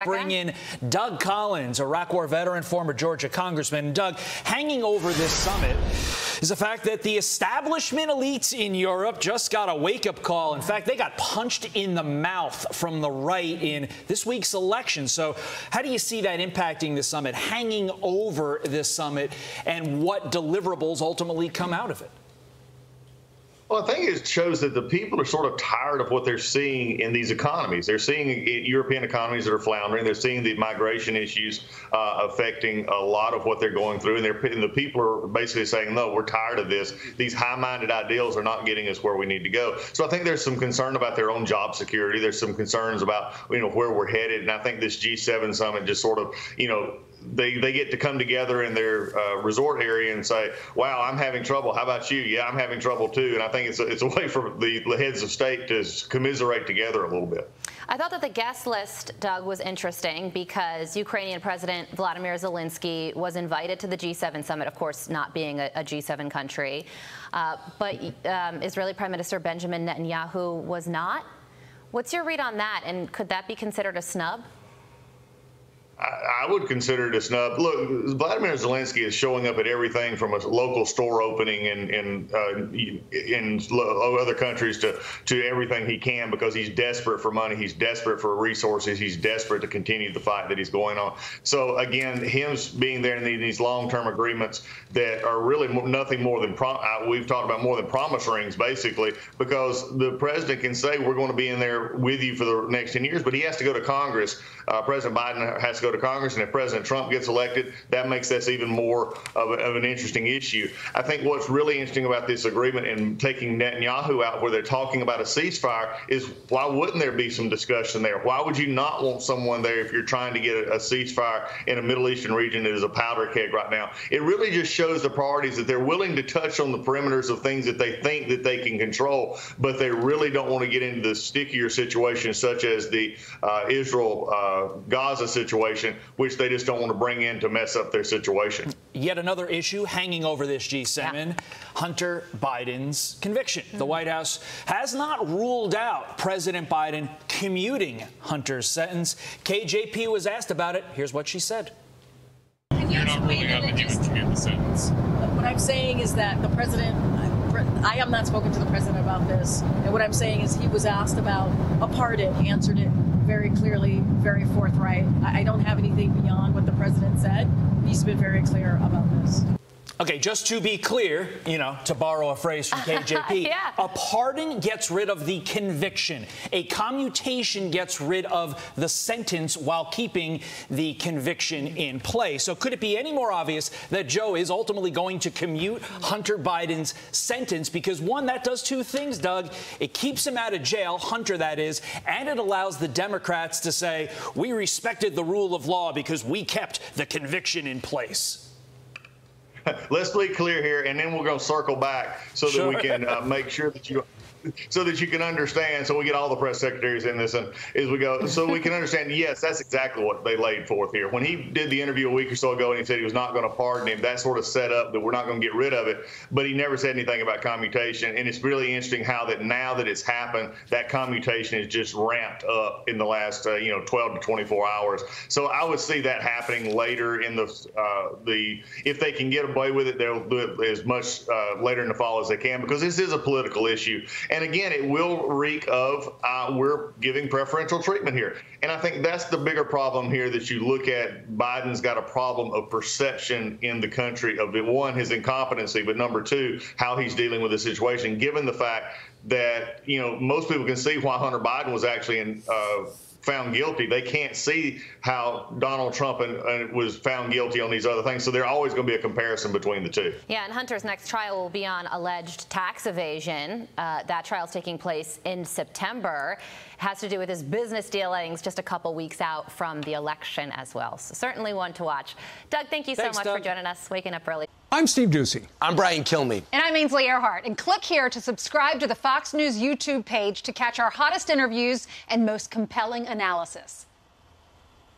bring in Doug Collins, Iraq War veteran, former Georgia congressman. And Doug, hanging over this summit is the fact that the establishment elites in Europe just got a wake-up call. In fact, they got punched in the mouth from the right in this week's election. So how do you see that impacting the summit, hanging over this summit, and what deliverables ultimately come out of it? Well, I think it shows that the people are sort of tired of what they're seeing in these economies. They're seeing European economies that are floundering. They're seeing the migration issues affecting a lot of what they're going through. And the people are basically saying, no, we're tired of this. These high-minded ideals are not getting us where we need to go. So I think there's some concern about their own job security. There's some concerns about, where we're headed. And I think this G7 summit just sort of, they get to come together in their resort area and say, wow, I'm having trouble. How about you? Yeah, I'm having trouble too. And I think it's a way for the heads of state to commiserate together a little bit. I thought that the guest list, Doug, was interesting because Ukrainian President Vladimir Zelensky was invited to the G7 summit, of course, not being a G7 country. But Israeli Prime Minister Benjamin Netanyahu was not. What's your read on that? And could that be considered a snub? I would consider it a snub. Look, Vladimir Zelensky is showing up at everything from a local store opening in other countries to everything he can because he's desperate for money. He's desperate for resources. He's desperate to continue the fight that he's going on. So, again, him being there in these long-term agreements that are really nothing more than we've talked about more than promise rings, basically, because the president can say we're going to be in there with you for the next 10 years, but he has to go to Congress. President Biden has to go to Congress, and if President Trump gets elected, that makes this even more of an interesting issue. I think what's really interesting about this agreement and taking Netanyahu out where they're talking about a ceasefire is why wouldn't there be some discussion there? Why would you not want someone there if you're trying to get a ceasefire in a Middle Eastern region that is a powder keg right now? It really just shows the priorities that they're willing to touch on the perimeters of things that they think that they can control, but they really don't want to get into the stickier situations such as the Israel-Gaza situation, which they just don't want to bring in to mess up their situation. Yet another issue hanging over this G7, Hunter Biden's conviction. The White House has not ruled out President Biden commuting Hunter's sentence. KJP was asked about it. Here's what she said. You're not ruling out that you would commute the sentence. What I'm saying is that the president, I have not spoken to the president about this, and what I'm saying is he was asked about a pardon. He answered it very clearly, very forthright. I don't have anything beyond what the president said. He's been very clear about this. Okay, just to be clear, to borrow a phrase from KJP, yeah. A pardon gets rid of the conviction. A commutation gets rid of the sentence while keeping the conviction in place. So could it be any more obvious that Joe is ultimately going to commute Hunter Biden's sentence? Because, one, that does two things, Doug. It keeps him out of jail, Hunter that is, and it allows the Democrats to say, we respected the rule of law because we kept the conviction in place. Let's be clear here, and then we're going to circle back so that we can make sure that you can understand, so we get all the press secretaries in this and as we go, so we can understand, yes, that's exactly what they laid forth here. When he did the interview a week or so ago and he said he was not going to pardon him, that sort of set up that we're not going to get rid of it, but he never said anything about commutation. And it's really interesting how that now that it's happened, that commutation is just ramped up in the last 12 to 24 hours. So I would see that happening later in if they can get away with it, they'll do it as much later in the fall as they can, because this is a political issue. And again, it will reek of we're giving preferential treatment here. And I think that's the bigger problem here, that you look at Biden's got a problem of perception in the country of, one, his incompetency, but number two, how he's dealing with the situation, given the fact that, most people can see why Hunter Biden was actually found guilty. They can't see how Donald Trump was found guilty on these other things. So there's always going to be a comparison between the two. Yeah, and Hunter's next trial will be on alleged tax evasion. That trial is taking place in September. It has to do with his business dealings just a couple weeks out from the election as well. So certainly one to watch. Doug, thank you so much for joining us, waking up early. I'm Steve Ducey. I'm Brian Kilmeade. And I'm Ainsley Earhart. And click here to subscribe to the Fox News YouTube page to catch our hottest interviews and most compelling analysis.